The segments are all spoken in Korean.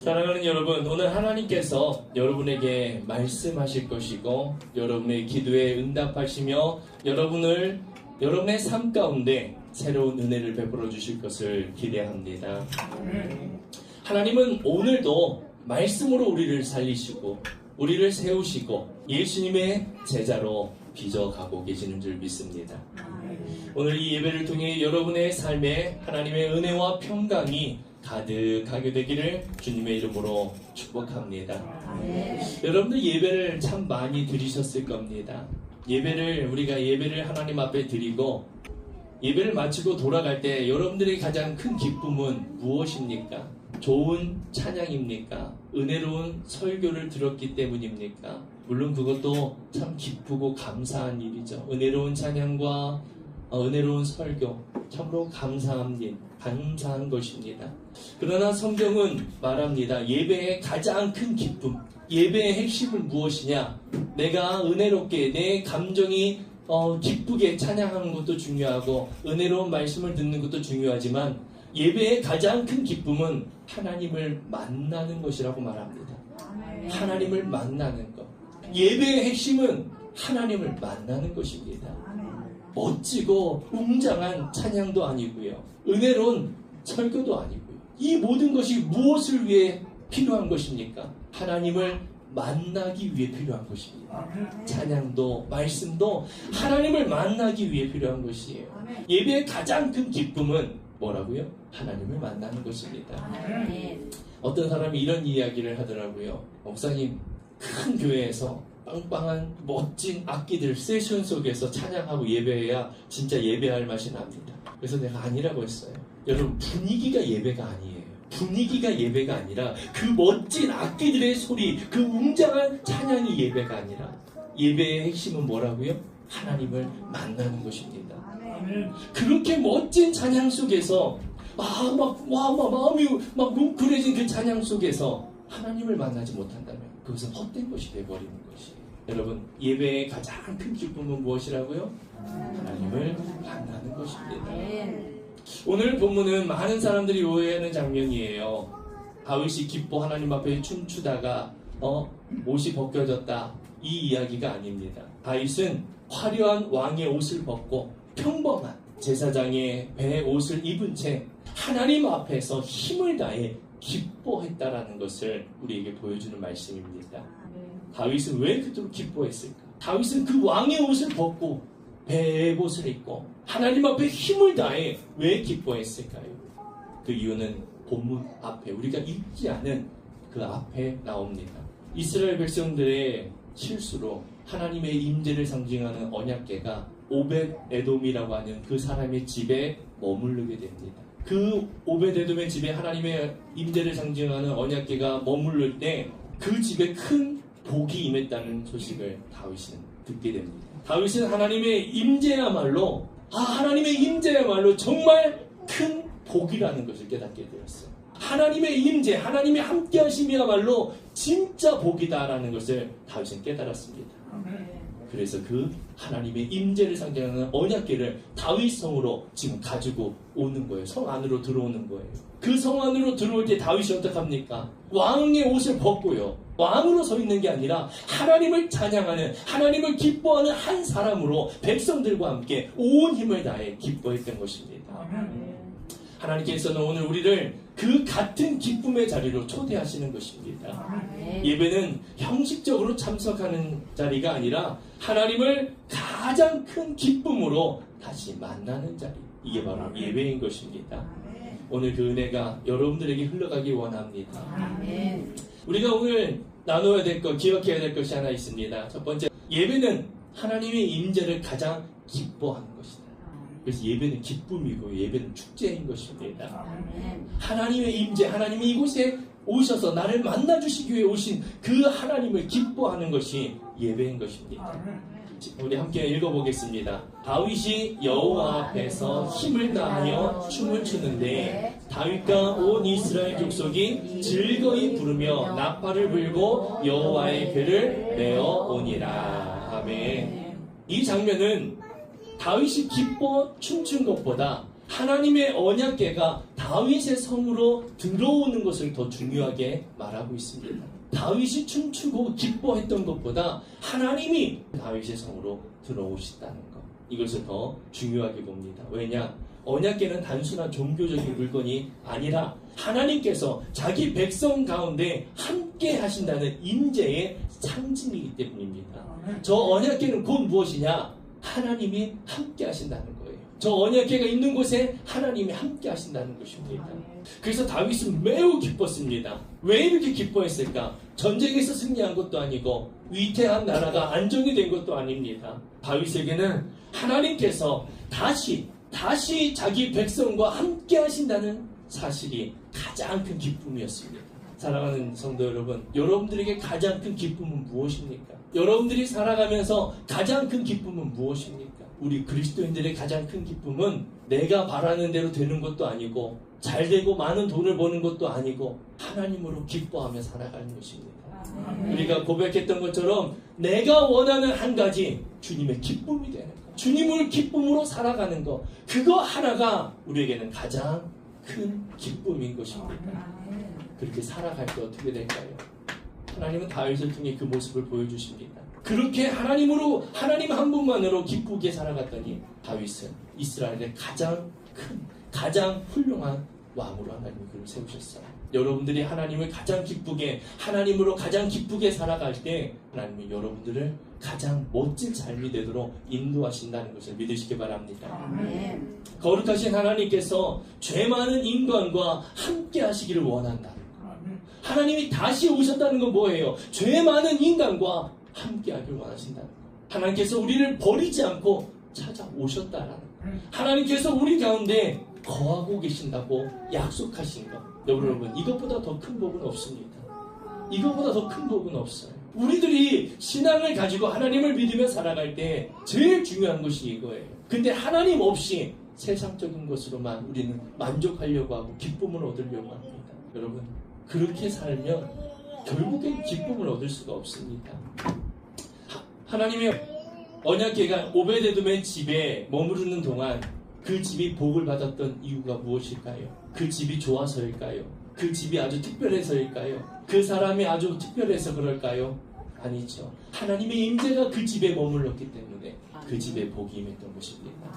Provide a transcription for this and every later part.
사랑하는 여러분, 오늘 하나님께서 여러분에게 말씀하실 것이고 여러분의 기도에 응답하시며 여러분의 삶 가운데 새로운 은혜를 베풀어 주실 것을 기대합니다. 하나님은 오늘도 말씀으로 우리를 살리시고 우리를 세우시고 예수님의 제자로 빚어가고 계시는 줄 믿습니다. 오늘 이 예배를 통해 여러분의 삶에 하나님의 은혜와 평강이 가득하게 되기를 주님의 이름으로 축복합니다. 여러분들 예배를 참 많이 드리셨을 겁니다. 우리가 예배를 하나님 앞에 드리고 예배를 마치고 돌아갈 때 여러분들의 가장 큰 기쁨은 무엇입니까? 좋은 찬양입니까? 은혜로운 설교를 들었기 때문입니까? 물론 그것도 참 기쁘고 감사한 일이죠. 은혜로운 찬양과 은혜로운 설교 참으로 감사한 것입니다. 그러나 성경은 말합니다. 예배의 가장 큰 기쁨, 예배의 핵심은 무엇이냐? 내가 은혜롭게 내 감정이 기쁘게 찬양하는 것도 중요하고 은혜로운 말씀을 듣는 것도 중요하지만 예배의 가장 큰 기쁨은 하나님을 만나는 것이라고 말합니다. 하나님을 만나는 것. 예배의 핵심은 하나님을 만나는 것입니다. 멋지고 웅장한 찬양도 아니고요. 은혜로운 설교도 아니고요. 이 모든 것이 무엇을 위해 필요한 것입니까? 하나님을 만나기 위해 필요한 것입니다. 찬양도 말씀도 하나님을 만나기 위해 필요한 것이에요. 예배의 가장 큰 기쁨은 뭐라고요? 하나님을 만나는 것입니다. 어떤 사람이 이런 이야기를 하더라고요. 목사님, 큰 교회에서 빵빵한 멋진 악기들 세션 속에서 찬양하고 예배해야 진짜 예배할 맛이 납니다. 그래서 내가 아니라고 했어요. 여러분, 분위기가 예배가 아니에요. 분위기가 예배가 아니라 그 멋진 악기들의 소리, 그 웅장한 찬양이 예배가 아니라 예배의 핵심은 뭐라고요? 하나님을 만나는 것입니다. 그렇게 멋진 찬양 속에서 마음이 막 뭉클해진 그 찬양 속에서 하나님을 만나지 못한다면 그것은 헛된 것이 되어버리는 것이에요. 여러분, 예배의 가장 큰 기쁨은 무엇이라고요? 하나님을 만나는 것입니다. 오늘 본문은 많은 사람들이 오해하는 장면이에요. 다윗이 기뻐 하나님 앞에 춤추다가 옷이 벗겨졌다, 이 이야기가 아닙니다. 다윗은 화려한 왕의 옷을 벗고 평범한 제사장의 배의 옷을 입은 채 하나님 앞에서 힘을 다해 기뻐했다라는 것을 우리에게 보여주는 말씀입니다. 다윗은 왜 그토록 기뻐했을까? 다윗은 그 왕의 옷을 벗고 배의 옷을 입고 하나님 앞에 힘을 다해 왜 기뻐했을까요? 그 이유는 본문 앞에, 우리가 읽지 않은 그 앞에 나옵니다. 이스라엘 백성들의 실수로 하나님의 임재를 상징하는 언약궤가 오벳 에돔이라고 하는 그 사람의 집에 머무르게 됩니다. 그 오벳 에돔의 집에 하나님의 임재를 상징하는 언약궤가 머무를 때 그 집에 큰 복이 임했다는 소식을 다윗은 듣게 됩니다. 다윗은 하나님의 임재야말로 정말 큰 복이라는 것을 깨닫게 되었어요. 하나님의 임재, 하나님의 함께하심이야말로 진짜 복이다라는 것을 다윗은 깨달았습니다. 그래서 그 하나님의 임재를 상징하는 언약궤를 다윗성으로 지금 가지고 오는 거예요. 성 안으로 들어오는 거예요. 그 성 안으로 들어올 때 다윗이 어떡합니까? 왕의 옷을 벗고요. 왕으로 서 있는 게 아니라 하나님을 찬양하는, 하나님을 기뻐하는 한 사람으로 백성들과 함께 온 힘을 다해 기뻐했던 것입니다. 하나님께서는 오늘 우리를 그 같은 기쁨의 자리로 초대하시는 것입니다. 예배는 형식적으로 참석하는 자리가 아니라 하나님을 가장 큰 기쁨으로 다시 만나는 자리, 이게 바로 예배인 것입니다. 오늘 그 은혜가 여러분들에게 흘러가기 원합니다. 우리가 오늘 나눠야 될 것, 기억해야 될 것이 하나 있습니다. 첫 번째, 예배는 하나님의 임재를 가장 기뻐하는 것이다. 그래서 예배는 기쁨이고 예배는 축제인 것입니다. 하나님의 임재, 하나님이 이곳에 오셔서 나를 만나주시기 위해 오신 그 하나님을 기뻐하는 것이 예배인 것입니다. 우리 함께 읽어보겠습니다. 다윗이 여호와 앞에서 힘을 다하여 춤을 추는데 다윗과 온 이스라엘 족속이 즐거이 부르며 나팔을 불고 여호와의 궤를 메어 오니라. 아멘. 이 장면은 다윗이 기뻐 춤춘 것보다 하나님의 언약궤가 다윗의 성으로 들어오는 것을 더 중요하게 말하고 있습니다. 다윗이 춤추고 기뻐했던 것보다 하나님이 다윗의 성으로 들어오신다는 것, 이것을 더 중요하게 봅니다. 왜냐? 언약궤는 단순한 종교적인 물건이 아니라 하나님께서 자기 백성 가운데 함께 하신다는 임재의 상징이기 때문입니다. 저 언약궤는 곧 무엇이냐? 하나님이 함께 하신다는 거예요. 저 언약궤가 있는 곳에 하나님이 함께 하신다는 것입니다. 그래서 다윗은 매우 기뻤습니다. 왜 이렇게 기뻐했을까? 전쟁에서 승리한 것도 아니고 위태한 나라가 안정이 된 것도 아닙니다. 다윗에게는 하나님께서 다시 자기 백성과 함께 하신다는 사실이 가장 큰 기쁨이었습니다. 사랑하는 성도 여러분, 여러분들에게 가장 큰 기쁨은 무엇입니까? 여러분들이 살아가면서 가장 큰 기쁨은 무엇입니까? 우리 그리스도인들의 가장 큰 기쁨은 내가 바라는 대로 되는 것도 아니고 잘 되고 많은 돈을 버는 것도 아니고 하나님으로 기뻐하며 살아가는 것입니다. 우리가 고백했던 것처럼 내가 원하는 한 가지, 주님의 기쁨이 되는 것, 주님을 기쁨으로 살아가는 것, 그거 하나가 우리에게는 가장 큰 기쁨인 것입니다. 그렇게 살아갈 때 어떻게 될까요? 하나님은 다윗을 통해 그 모습을 보여주십니다. 그렇게 하나님 한 분만으로 기쁘게 살아갔더니 다윗은 이스라엘의 가장 큰, 가장 훌륭한 왕으로 하나님이 그를 세우셨어요. 여러분들이 하나님을 가장 기쁘게, 하나님으로 가장 기쁘게 살아갈 때 하나님이 여러분들을 가장 멋진 삶이 되도록 인도하신다는 것을 믿으시기 바랍니다. 아멘. 거룩하신 하나님께서 죄 많은 인간과 함께 하시기를 원한다는 것. 하나님이 다시 오셨다는 건 뭐예요? 죄 많은 인간과 함께 하기를 원하신다는 것. 하나님께서 우리를 버리지 않고 찾아오셨다라는 것. 하나님께서 우리 가운데 거하고 계신다고 약속하신 것. 여러분, 이것보다 더 큰 복은 없습니다. 이것보다 더 큰 복은 없어요. 우리들이 신앙을 가지고 하나님을 믿으며 살아갈 때 제일 중요한 것이 이거예요. 근데 하나님 없이 세상적인 것으로만 우리는 만족하려고 하고 기쁨을 얻으려고 합니다. 여러분, 그렇게 살면 결국엔 기쁨을 얻을 수가 없습니다. 하나님의 언약궤가 오베데돔의 집에 머무르는 동안 그 집이 복을 받았던 이유가 무엇일까요? 그 집이 좋아서일까요? 그 집이 아주 특별해서일까요? 그 사람이 아주 특별해서 그럴까요? 아니죠. 하나님의 임재가 그 집에 머물렀기 때문에 그 집에 복이 임했던 것입니다.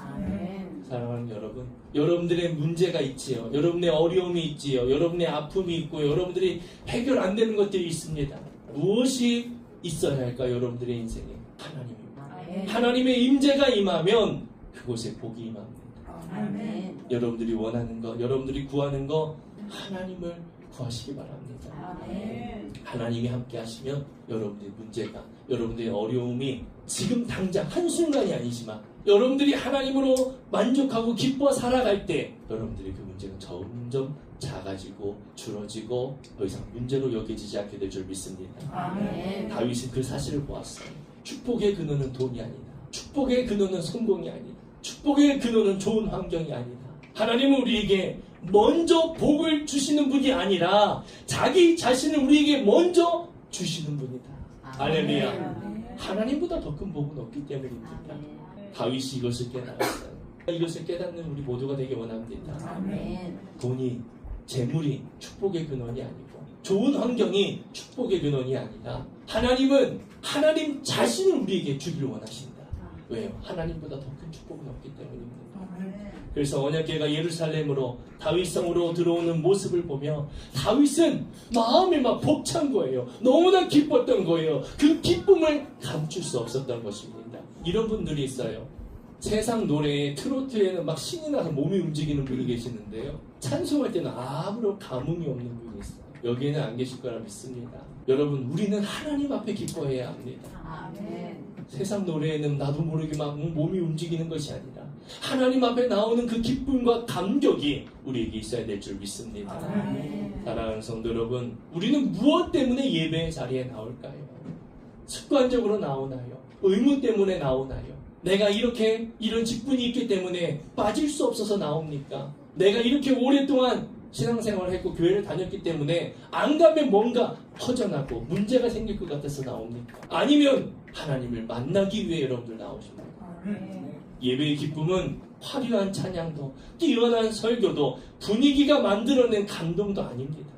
사랑하는 여러분, 여러분들의 문제가 있지요. 여러분의 어려움이 있지요. 여러분의 아픔이 있고 여러분들이 해결 안 되는 것들이 있습니다. 무엇이 있어야 할까요? 여러분들의 인생에 하나님입니다. 하나님의 임재가 임하면 그곳에 복이 임합니다. 아멘. 여러분들이 원하는 것, 여러분들이 구하는 것, 하나님을 구하시기 바랍니다. 아멘. 하나님이 함께 하시면 여러분들의 문제가, 여러분들의 어려움이 지금 당장 한순간이 아니지만 여러분들이 하나님으로 만족하고 기뻐 살아갈 때 여러분들의 그 문제는 점점 작아지고 줄어지고 더 이상 문제로 여겨지지 않게 될 줄 믿습니다. 아멘. 다윗은 그 사실을 보았어요. 축복의 근원은 돈이 아니다. 축복의 근원은 성공이 아니다. 축복의 근원은 좋은 환경이 아니다. 하나님은 우리에게 먼저 복을 주시는 분이 아니라 자기 자신을 우리에게 먼저 주시는 분이다. 할렐루야. 하나님보다 더 큰 복은 없기 때문입니다. 다윗이 이것을 깨달았어요. 이것을 깨닫는 우리 모두가 되기 원합니다. 돈이, 재물이 축복의 근원이 아니고 좋은 환경이 축복의 근원이 아니라 하나님은 하나님 자신을 우리에게 주기를 원하신다. 왜요? 하나님보다 더 큰 축복은 없기 때문입니다. 그래서 언약궤가 예루살렘으로 다윗성으로 들어오는 모습을 보며 다윗은 마음이 막 벅찬 거예요. 너무나 기뻤던 거예요. 그 기쁨을 감출 수 없었던 것입니다. 이런 분들이 있어요. 세상 노래에 트로트에는 막 신이 나서 몸이 움직이는 분이 계시는데요. 찬송할 때는 아무런 감흥이 없는 분이 있어요. 여기에는 안 계실 거라 믿습니다. 여러분, 우리는 하나님 앞에 기뻐해야 합니다. 아멘. 세상 노래에는 나도 모르게 막 몸이 움직이는 것이 아니라 하나님 앞에 나오는 그 기쁨과 감격이 우리에게 있어야 될 줄 믿습니다. 아멘. 사랑하는 성도 여러분, 우리는 무엇 때문에 예배 자리에 나올까요? 습관적으로 나오나요? 의무 때문에 나오나요? 내가 이렇게 이런 직분이 있기 때문에 빠질 수 없어서 나옵니까? 내가 이렇게 오랫동안 신앙생활을 했고 교회를 다녔기 때문에 안 가면 뭔가 허전하고 문제가 생길 것 같아서 나옵니까? 아니면 하나님을 만나기 위해 여러분들 나오십니까? 예배의 기쁨은 화려한 찬양도, 뛰어난 설교도, 분위기가 만들어낸 감동도 아닙니다.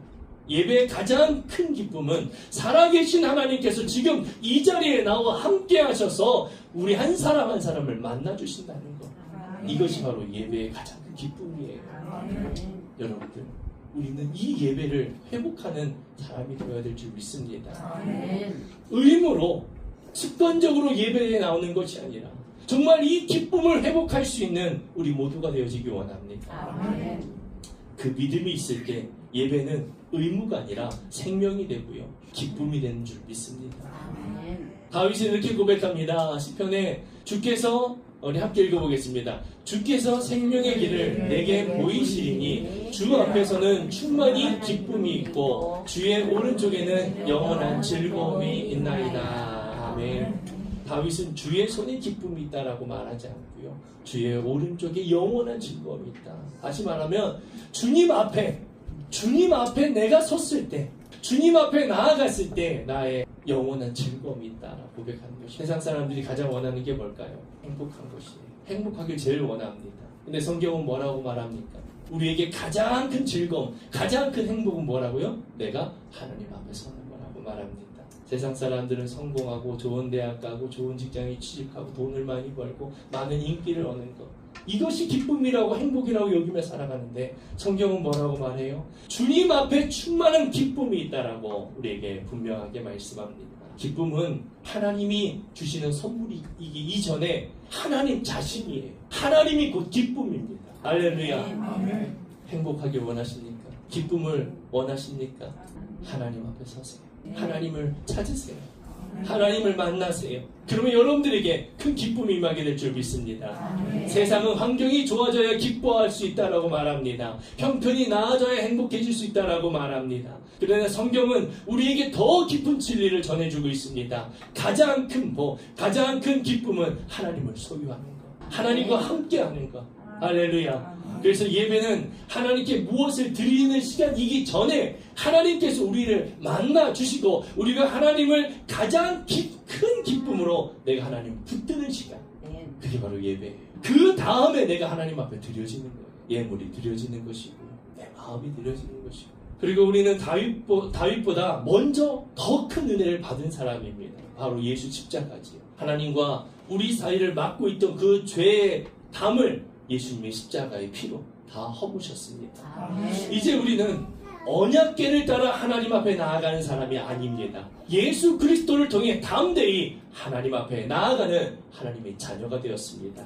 예배의 가장 큰 기쁨은 살아계신 하나님께서 지금 이 자리에 나와 함께 하셔서 우리 한 사람 한 사람을 만나주신다는 것. 이것이 바로 예배의 가장 큰 기쁨이에요. 여러분들, 우리는 이 예배를 회복하는 사람이 되어야 될 줄 믿습니다. 의무로 습관적으로 예배에 나오는 것이 아니라 정말 이 기쁨을 회복할 수 있는 우리 모두가 되어지기 원합니다. 그 믿음이 있을 때 예배는 의무가 아니라 생명이 되고요, 기쁨이 되는 줄 믿습니다. 다윗은 이렇게 고백합니다. 시편에 주께서, 우리 함께 읽어보겠습니다. 주께서 생명의 길을 내게 보이시리니 주 앞에서는 충만히 기쁨이 있고 주의 오른쪽에는 영원한 즐거움이 있나이다. 아멘. 다윗은 주의 손에 기쁨이 있다라고 말하지 않고요, 주의 오른쪽에 영원한 즐거움이 있다. 다시 말하면 주님 앞에 내가 섰을 때, 주님 앞에 나아갔을 때 나의 영원한 즐거움이 있다라고 고백하는 것이, 세상 사람들이 가장 원하는 게 뭘까요? 행복한 것이에요. 행복하길 제일 원합니다. 근데 성경은 뭐라고 말합니까? 우리에게 가장 큰 즐거움, 가장 큰 행복은 뭐라고요? 내가 하나님 앞에 서는 거라고 말합니다. 세상 사람들은 성공하고 좋은 대학 가고 좋은 직장에 취직하고 돈을 많이 벌고 많은 인기를 얻는 것, 이것이 기쁨이라고 행복이라고 여기며 살아가는데 성경은 뭐라고 말해요? 주님 앞에 충만한 기쁨이 있다라고 우리에게 분명하게 말씀합니다. 기쁨은 하나님이 주시는 선물이기 이전에 하나님 자신이에요. 하나님이 곧 기쁨입니다. 할렐루야. 행복하길 원하십니까? 기쁨을 원하십니까? 하나님 앞에 서세요. 하나님을 찾으세요. 하나님을 만나세요. 그러면 여러분들에게 큰 기쁨이 임하게 될 줄 믿습니다. 세상은 환경이 좋아져야 기뻐할 수 있다라고 말합니다. 형편이 나아져야 행복해질 수 있다라고 말합니다. 그러나 성경은 우리에게 더 깊은 진리를 전해주고 있습니다. 가장 큰 복, 가장 큰 기쁨은 하나님을 소유하는 것, 하나님과 함께하는 것. 할렐루야. 그래서 예배는 하나님께 무엇을 드리는 시간이기 전에 하나님께서 우리를 만나 주시고 우리가 하나님을 가장 큰 기쁨으로 내가 하나님을 붙드는 시간, 그게 바로 예배예요. 그 다음에 내가 하나님 앞에 드려지는 거예요. 예물이 드려지는 것이고요, 내 마음이 드려지는 것이고. 그리고 우리는 다윗보다 먼저 더 큰 은혜를 받은 사람입니다. 바로 예수 십자가지요. 하나님과 우리 사이를 막고 있던 그 죄의 담을 예수님의 십자가의 피로 다 허무셨습니다. 이제 우리는 언약궤를 따라 하나님 앞에 나아가는 사람이 아닙니다. 예수 그리스도를 통해 담대히 하나님 앞에 나아가는 하나님의 자녀가 되었습니다.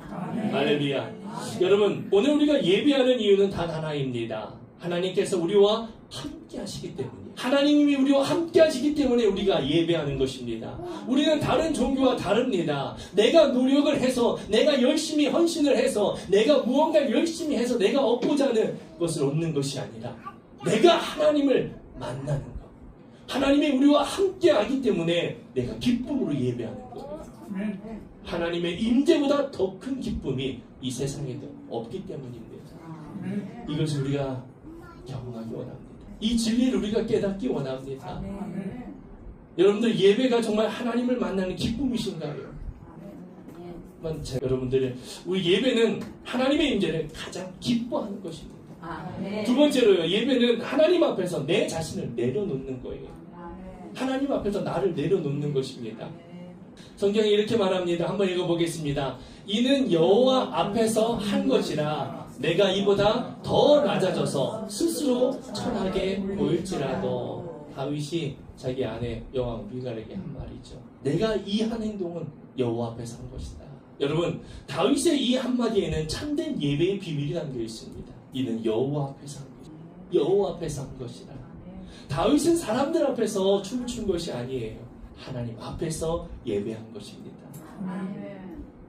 할렐루야. 여러분, 오늘 우리가 예배하는 이유는 단 하나입니다. 하나님께서 우리와 함께 하시기 때문에, 하나님이 우리와 함께 하시기 때문에 우리가 예배하는 것입니다. 우리는 다른 종교와 다릅니다. 내가 노력을 해서, 내가 열심히 헌신을 해서, 내가 무언가를 열심히 해서 내가 얻고자 하는 것을 얻는 것이 아니라 내가 하나님을 만나는 것, 하나님이 우리와 함께 하기 때문에 내가 기쁨으로 예배하는 거예요. 하나님의 임재보다 더 큰 기쁨이 이 세상에도 없기 때문입니다. 이것을 우리가 경험하기 원합니다. 이 진리를 우리가 깨닫기 원합니다. 여러분들, 예배가 정말 하나님을 만나는 기쁨이신가요? 여러분들, 우리 예배는 하나님의 임재를 가장 기뻐하는 것입니다. 두 번째로요, 예배는 하나님 앞에서 내 자신을 내려놓는 거예요. 하나님 앞에서 나를 내려놓는 것입니다. 성경이 이렇게 말합니다. 한번 읽어보겠습니다. 이는 여호와 앞에서 한 것이라 내가 이보다 더 낮아져서 스스로 천하게 보일지라도. 다윗이 자기 아내 여왕 미갈에게 한 말이죠. 내가 이 한 행동은 여호와 앞에서 한 것이다. 여러분, 다윗의 이 한마디에는 참된 예배의 비밀이 담겨 있습니다. 이는 여호와 앞에서 한 것이다. 여호와 앞에서 한 것이다. 다윗은 사람들 앞에서 춤을 춘 것이 아니에요. 하나님 앞에서 예배한 것입니다.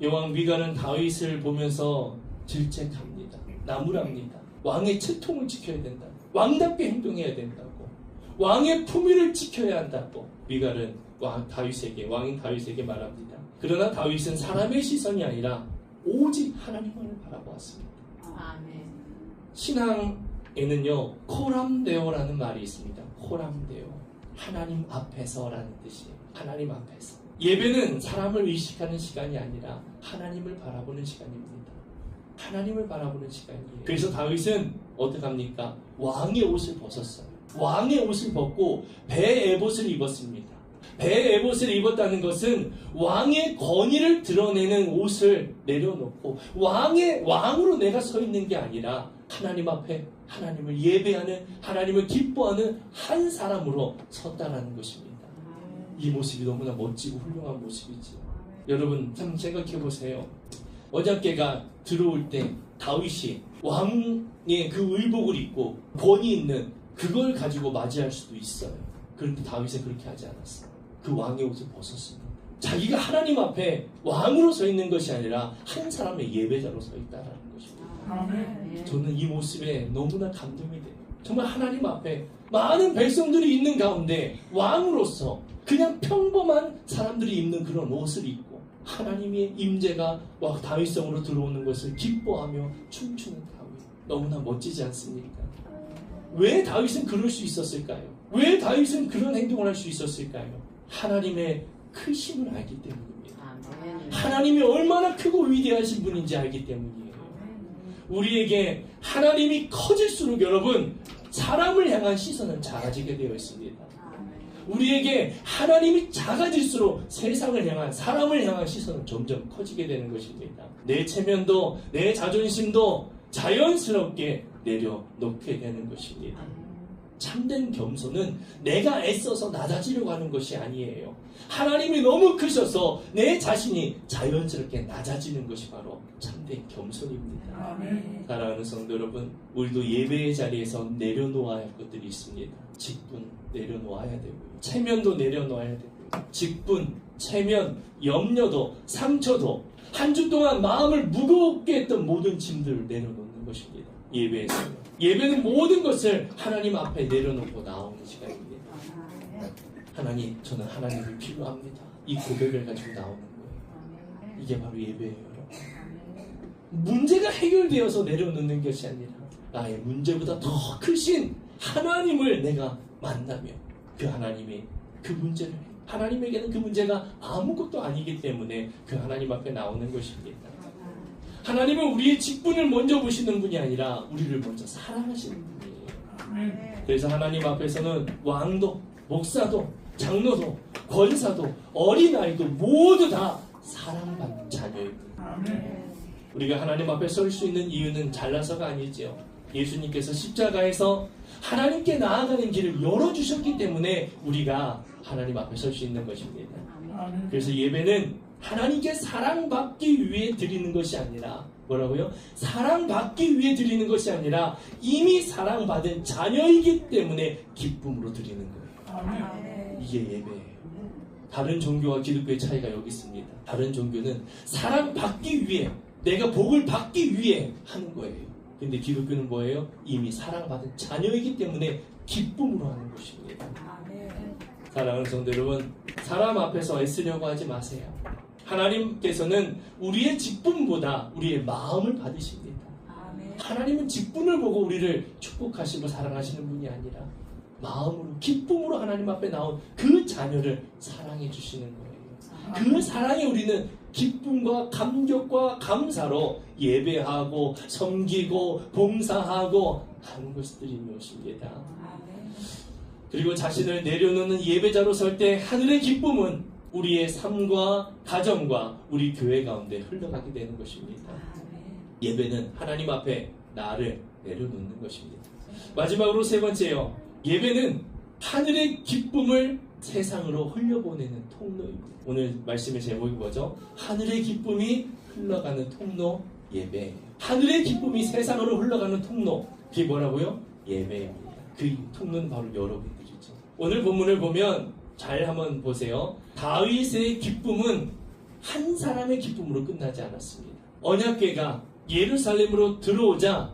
여왕 미갈은 다윗을 보면서 질책합니다. 나무랍니다. 왕의 채통을 지켜야 된다. 왕답게 행동해야 된다고. 왕의 품위를 지켜야 한다고 미갈은 왕인 다윗에게 말합니다. 그러나 다윗은 사람의 시선이 아니라 오직 하나님만을 바라보았습니다. 신앙에는요, 코람데오라는 말이 있습니다. 코람데오, 하나님 앞에서라는 뜻이에요. 하나님 앞에서. 예배는 사람을 의식하는 시간이 아니라 하나님을 바라보는 시간입니다. 하나님을 바라보는 시간이에요. 그래서 다윗은 어떻게 합니까? 왕의 옷을 벗었어요. 왕의 옷을 벗고 배 에봇을 입었습니다. 배 에봇을 입었다는 것은 왕의 권위를 드러내는 옷을 내려놓고 왕으로 내가 서 있는 게 아니라 하나님 앞에 하나님을 예배하는, 하나님을 기뻐하는 한 사람으로 섰다라는 것입니다. 이 모습이 너무나 멋지고 훌륭한 모습이지요. 여러분 참 생각해 보세요. 언약궤가 들어올 때 다윗이 왕의 그 의복을 입고 권위 있는 그걸 가지고 맞이할 수도 있어요. 그런데 다윗은 그렇게 하지 않았어요. 그 왕의 옷을 벗었습니다. 자기가 하나님 앞에 왕으로 서 있는 것이 아니라 한 사람의 예배자로 서 있다라는 것입니다. 아멘. 저는 이 모습에 너무나 감동이 돼요. 정말 하나님 앞에 많은 백성들이 있는 가운데 왕으로서 그냥 평범한 사람들이 입는 그런 옷을 입고 하나님의 임재가 다윗성으로 들어오는 것을 기뻐하며 춤추는 다윗. 너무나 멋지지 않습니까? 왜 다윗은 그럴 수 있었을까요? 왜 다윗은 그런 행동을 할 수 있었을까요? 하나님의 크심을 알기 때문입니다. 하나님이 얼마나 크고 위대하신 분인지 알기 때문이에요. 우리에게 하나님이 커질수록 여러분 사람을 향한 시선은 작아지게 되어 있습니다. 우리에게 하나님이 작아질수록 세상을 향한, 사람을 향한 시선은 점점 커지게 되는 것입니다. 내 체면도 내 자존심도 자연스럽게 내려놓게 되는 것입니다. 참된 겸손은 내가 애써서 낮아지려고 하는 것이 아니에요. 하나님이 너무 크셔서 내 자신이 자연스럽게 낮아지는 것이 바로 참된 겸손입니다. 아멘. 사랑하는 성도 여러분, 우리도 예배의 자리에서 내려놓아야 할 것들이 있습니다. 직분 내려놓아야 되고요. 체면도 내려놓아야 되고요. 직분, 체면, 염려도, 상처도, 한 주 동안 마음을 무겁게 했던 모든 짐들을 내려놓는 것입니다. 예배에서는. 예배는 모든 것을 하나님 앞에 내려놓고 나오는 시간입니다. 하나님, 저는 하나님이 필요합니다. 이 고백을 가지고 나오는 거예요. 이게 바로 예배예요, 여러분. 문제가 해결되어서 내려놓는 것이 아니라 나의 문제보다 더 크신 하나님을 내가 만나며 그 하나님이 그 문제를, 하나님에게는 그 문제가 아무것도 아니기 때문에 그 하나님 앞에 나오는 것입니다. 하나님은 우리의 직분을 먼저 보시는 분이 아니라 우리를 먼저 사랑하시는 분이에요. 그래서 하나님 앞에서는 왕도, 목사도, 장로도, 권사도, 어린아이도 모두 다 사랑받는 자녀입니다. 우리가 하나님 앞에 설 수 있는 이유는 잘나서가 아니지요. 예수님께서 십자가에서 하나님께 나아가는 길을 열어주셨기 때문에 우리가 하나님 앞에 설 수 있는 것입니다. 그래서 예배는 하나님께 사랑받기 위해 드리는 것이 아니라, 뭐라고요? 사랑받기 위해 드리는 것이 아니라 이미 사랑받은 자녀이기 때문에 기쁨으로 드리는 거예요. 이게 예배예요. 다른 종교와 기독교의 차이가 여기 있습니다. 다른 종교는 사랑받기 위해, 내가 복을 받기 위해 하는 거예요. 근데 기독교는 뭐예요? 이미 사랑받은 자녀이기 때문에 기쁨으로 하는 것입니다. 사랑하는 성도 여러분, 사람 앞에서 애쓰려고 하지 마세요. 하나님께서는 우리의 직분보다 우리의 마음을 받으십니다. 하나님은 직분을 보고 우리를 축복하시고 사랑하시는 분이 아니라 마음으로, 기쁨으로 하나님 앞에 나온 그 자녀를 사랑해 주시는 거예요. 그 사랑에 우리는 기쁨과 감격과 감사로 예배하고 섬기고 봉사하고 하는 것들이 무엇입니다. 그리고 자신을 내려놓는 예배자로 설 때 하늘의 기쁨은 우리의 삶과 가정과 우리 교회 가운데 흘러가게 되는 것입니다. 예배는 하나님 앞에 나를 내려놓는 것입니다. 마지막으로 세 번째요. 예배는 하늘의 기쁨을 세상으로 흘려보내는 통로입니다. 오늘 말씀의 제목이 뭐죠? 하늘의 기쁨이 흘러가는 통로, 예배. 하늘의 기쁨이 세상으로 흘러가는 통로, 그게 뭐라고요? 예배입니다. 그 통로는 바로 여러분들이죠. 오늘 본문을 보면 잘 한번 보세요. 다윗의 기쁨은 한 사람의 기쁨으로 끝나지 않았습니다. 언약궤가 예루살렘으로 들어오자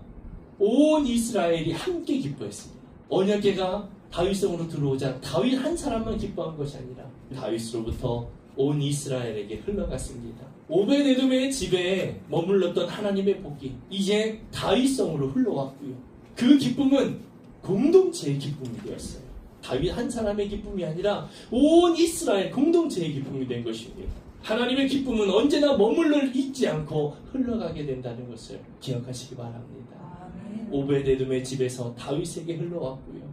온 이스라엘이 함께 기뻐했습니다. 언약궤가 다윗성으로 들어오자 다윗 한 사람만 기뻐한 것이 아니라 다윗으로부터 온 이스라엘에게 흘러갔습니다. 오벳에돔의 집에 머물렀던 하나님의 복이 이제 다윗성으로 흘러왔고요. 그 기쁨은 공동체의 기쁨이 되었어요. 다윗 한 사람의 기쁨이 아니라 온 이스라엘 공동체의 기쁨이 된 것입니다. 하나님의 기쁨은 언제나 머물러 있지 않고 흘러가게 된다는 것을 기억하시기 바랍니다. 오베데돔의 집에서 다윗에게 흘러왔고요.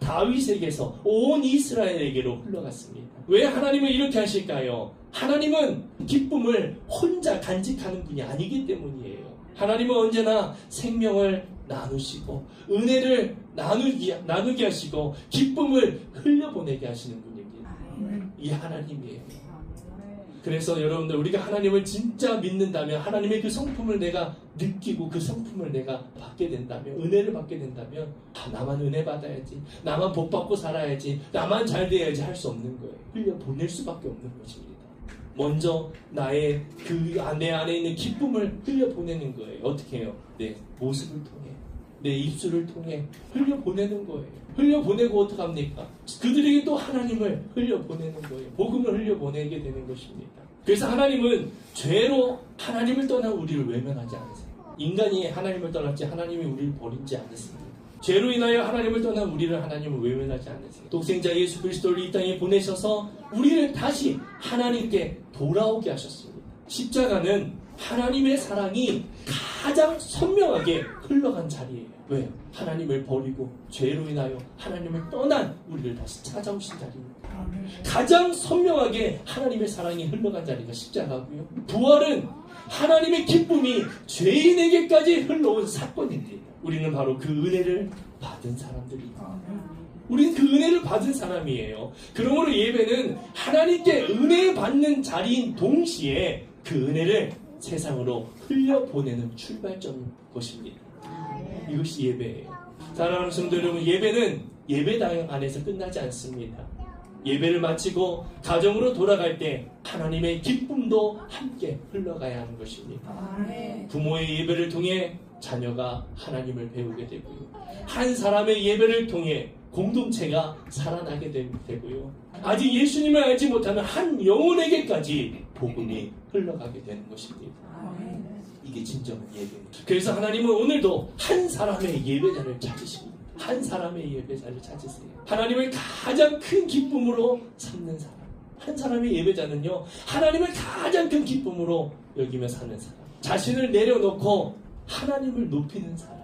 다윗에게서 온 이스라엘에게로 흘러갔습니다. 왜 하나님은 이렇게 하실까요? 하나님은 기쁨을 혼자 간직하는 분이 아니기 때문이에요. 하나님은 언제나 생명을 나누시고 은혜를 나누게 하시고 기쁨을 흘려보내게 하시는 분입니다. 이 하나님이에요. 그래서 여러분들 우리가 하나님을 진짜 믿는다면 하나님의 그 성품을 내가 느끼고 그 성품을 내가 받게 된다면 은혜를 받게 된다면 나만 은혜 받아야지, 나만 복 받고 살아야지, 나만 잘 돼야지 할 수 없는 거예요. 흘려보낼 수밖에 없는 것입니다. 먼저 나의 내 안에 있는 기쁨을 흘려보내는 거예요. 어떻게 해요? 내 모습을 통해, 내 입술을 통해 흘려보내는 거예요. 흘려보내고 어떡합니까? 그들에게 또 하나님을 흘려보내는 거예요. 복음을 흘려보내게 되는 것입니다. 그래서 하나님은 죄로 하나님을 떠난 우리를 외면하지 않으세요. 인간이 하나님을 떠났지 하나님이 우리를 버리지 않으십니다. 죄로 인하여 하나님을 떠난 우리를 하나님을 외면하지 않으세요. 독생자 예수 그리스도를 이 땅에 보내셔서 우리를 다시 하나님께 돌아오게 하셨습니다. 십자가는 하나님의 사랑이 가장 선명하게 흘러간 자리예요. 왜요? 하나님을 버리고 죄로 인하여 하나님을 떠난 우리를 다시 찾아오신 자리입니다. 가장 선명하게 하나님의 사랑이 흘러간 자리가 십자가고요. 부활은 하나님의 기쁨이 죄인에게까지 흘러온 사건입니다. 우리는 바로 그 은혜를 받은 사람들이에요. 우리는 그 은혜를 받은 사람이에요. 그러므로 예배는 하나님께 은혜 받는 자리인 동시에 그 은혜를 세상으로 흘려보내는 출발점인 것입니다. 이것이 예배예요. 사랑하는 성도 여러분, 예배는 예배당 안에서 끝나지 않습니다. 예배를 마치고 가정으로 돌아갈 때 하나님의 기쁨도 함께 흘러가야 하는 것입니다. 부모의 예배를 통해 자녀가 하나님을 배우게 되고요. 한 사람의 예배를 통해 공동체가 살아나게 되고요. 아직 예수님을 알지 못하는 한 영혼에게까지 복음이 흘러가게 되는 것입니다. 이게 진정한 예배입니다. 그래서 하나님은 오늘도 한 사람의 예배자를 찾으십니다. 한 사람의 예배자를 찾으세요. 하나님을 가장 큰 기쁨으로 삼는 사람. 한 사람의 예배자는요, 하나님을 가장 큰 기쁨으로 여기며 사는 사람. 자신을 내려놓고 하나님을 높이는 사람.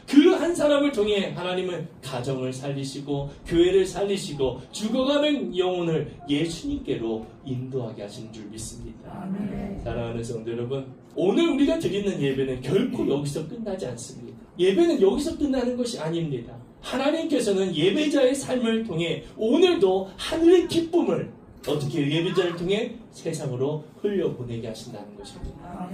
그 한 사람을 통해 하나님은 가정을 살리시고 교회를 살리시고 죽어가는 영혼을 예수님께로 인도하게 하신 줄 믿습니다. 사랑하는 성도 여러분, 오늘 우리가 드리는 예배는 결코 여기서 끝나지 않습니다. 예배는 여기서 끝나는 것이 아닙니다. 하나님께서는 예배자의 삶을 통해 오늘도 하늘의 기쁨을 어떻게 예배자를 통해 세상으로 흘려보내게 하신다는 것입니다.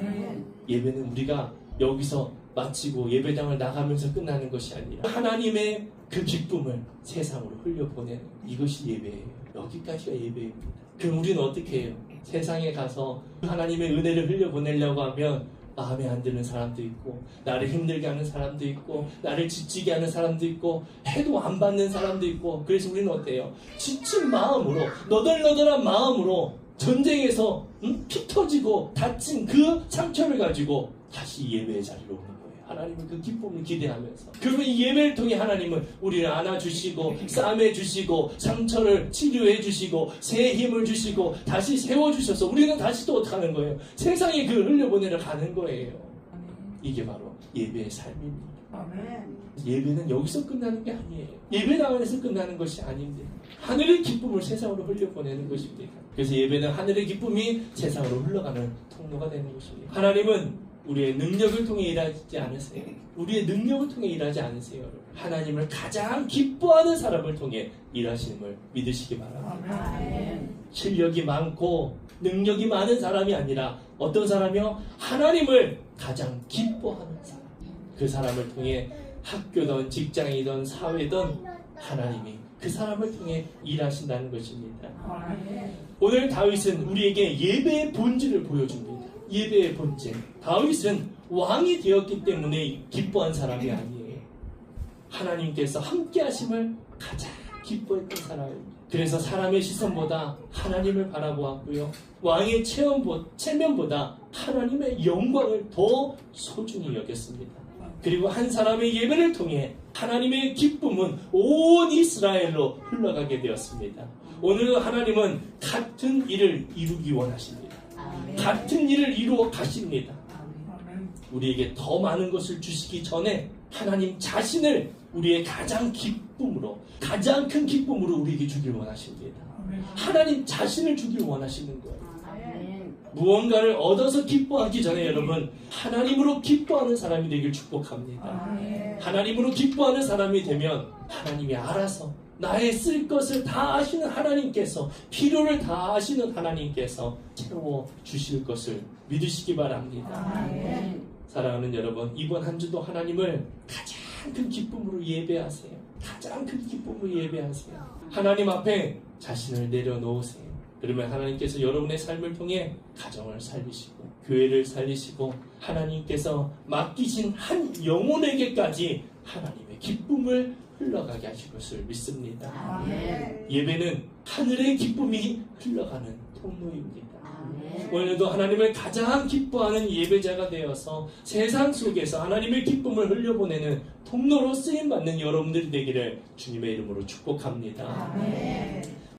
예배는 우리가 여기서 마치고 예배당을 나가면서 끝나는 것이 아니라 하나님의 그 기쁨을 세상으로 흘려보내는 이것이 예배예요. 여기까지가 예배입니다. 그럼 우리는 어떻게 해요? 세상에 가서 하나님의 은혜를 흘려보내려고 하면 마음에 안 드는 사람도 있고, 나를 힘들게 하는 사람도 있고, 나를 지치게 하는 사람도 있고, 해도 안 받는 사람도 있고. 그래서 우리는 어때요? 지친 마음으로, 너덜너덜한 마음으로 전쟁에서 피 터지고 다친 그 상처를 가지고 다시 예배의 자리로 오는 거예요. 하나님은 그 기쁨을 기대하면서. 그러면 이 예배를 통해 하나님은 우리를 안아주시고 싸매주시고 상처를 치료해주시고 새 힘을 주시고 다시 세워주셔서 우리는 다시 또 어떻게 하는 거예요? 세상에 그 흘려보내러 가는 거예요. 이게 바로 예배의 삶입니다. 예배는 여기서 끝나는 게 아니에요. 예배당 안에서 끝나는 것이 아닌데 하늘의 기쁨을 세상으로 흘려보내는 것입니다. 그래서 예배는 하늘의 기쁨이 세상으로 흘러가는 통로가 되는 것입니다. 하나님은 우리의 능력을 통해 일하지 않으세요. 우리의 능력을 통해 일하지 않으세요. 하나님을 가장 기뻐하는 사람을 통해 일하시는 걸 믿으시기 바랍니다. 실력이 많고 능력이 많은 사람이 아니라 어떤 사람이요? 하나님을 가장 기뻐하는 사람. 그 사람을 통해 학교든 직장이든 사회든 하나님이 그 사람을 통해 일하신다는 것입니다. 오늘 다윗은 우리에게 예배의 본질을 보여줍니다. 예배의 본질. 다윗은 왕이 되었기 때문에 기뻐한 사람이 아니에요. 하나님께서 함께 하심을 가장 기뻐했던 사람입니다. 그래서 사람의 시선보다 하나님을 바라보았고요. 왕의 체면보다 하나님의 영광을 더 소중히 여겼습니다. 그리고 한 사람의 예배를 통해 하나님의 기쁨은 온 이스라엘로 흘러가게 되었습니다. 오늘 하나님은 같은 일을 이루기 원하십니다. 같은 일을 이루어 가십니다. 아멘. 우리에게 더 많은 것을 주시기 전에 하나님 자신을 우리의 가장 기쁨으로, 가장 큰 기쁨으로 우리에게 주길 원하십니다. 아멘. 하나님 자신을 주길 원하시는 거예요. 아멘. 무언가를 얻어서 기뻐하기 전에 여러분, 하나님으로 기뻐하는 사람이 되길 축복합니다. 아멘. 하나님으로 기뻐하는 사람이 되면 하나님이 알아서 나의 쓸 것을 다 아시는 하나님께서, 필요를 다 아시는 하나님께서 채워 주실 것을 믿으시기 바랍니다. 아멘. 사랑하는 여러분, 이번 한 주도 하나님을 가장 큰 기쁨으로 예배하세요. 가장 큰 기쁨으로 예배하세요. 하나님 앞에 자신을 내려놓으세요. 그러면 하나님께서 여러분의 삶을 통해 가정을 살리시고 교회를 살리시고 하나님께서 맡기신 한 영혼에게까지 하나님의 기쁨을 흘러가게 하실 것을 믿습니다. 아멘. 예배는 하늘의 기쁨이 흘러가는 통로입니다. 아멘. 오늘도 하나님을 가장 기뻐하는 예배자가 되어서 세상 속에서 하나님의 기쁨을 흘려보내는 통로로 쓰임받는 여러분들이 되기를 주님의 이름으로 축복합니다. 아멘.